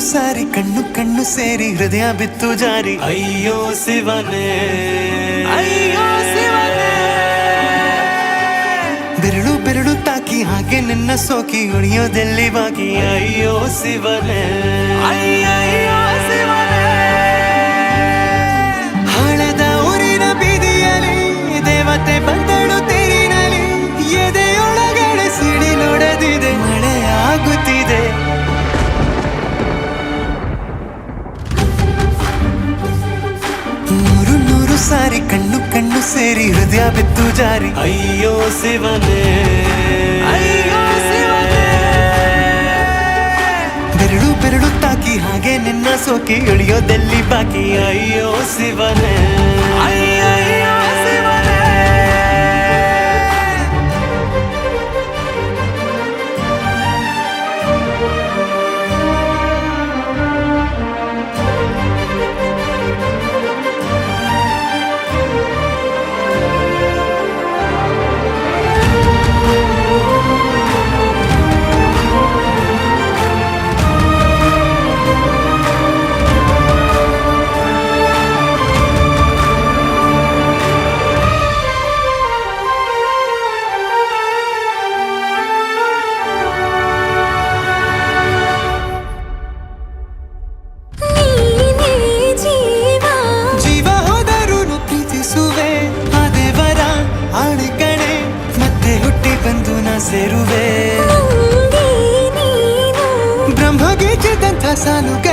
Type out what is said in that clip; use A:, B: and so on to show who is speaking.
A: ಸಾರಿ ಕಣ್ಣು ಕಣ್ಣು ಸೇರಿ ಹೃದಯ ಬಿತ್ತು ಜಾರಿ ಅಯ್ಯೋ ಶಿವನೇ ಅಯ್ಯೋ ಶಿವನೇ ಬೆರಳು ಬೆರಳು ತಾಕಿ ಹಾಗೆ ನಿನ್ನ ಸೋಕಿ ಉಳಿಯೋದೆಲ್ಲಿ ಬಾಕಿ ಅಯ್ಯೋ ಶಿವನೇ ಅಯ್ಯಯ್ಯೋ ಶಿವನೇ ಹಳದ ಊರಿನ ಬೀದಿಯಲ್ಲಿ ದೇವತೆ ಬಂದಳು ತೇರಿನಲ್ಲಿ ಎದೆಯೊಳಗಡೆ ಸಿಡಿ ನೋಡದಿದೆ ಮಳೆ ಆಗುತ್ತಿದೆ ನೂರು ನೂರು ಸಾರಿ ಕಣ್ಣು ಕಣ್ಣು ಸೇರಿ ಹೃದಯ ಬಿತ್ತು ಜಾರಿ ಅಯ್ಯೋ ಶಿವನೇ ಅಯ್ಯೋ ಶಿವನೇ ಬೆರಳು ಬೆರಳು ತಾಕಿ ಹಾಗೆ ನಿನ್ನ ಸೋಕಿ ಇಳಿಯೋದೆಲ್ಲಿ ಬಾಕಿ ಅಯ್ಯೋ ಶಿವನೇ ಅಯ್ಯಯ್ಯೋ ಶಿವನೇ ಸೇರುವೆ ಬ್ರಹ್ಮಗೀಚಿದಂಥ ಸಾಲುಗ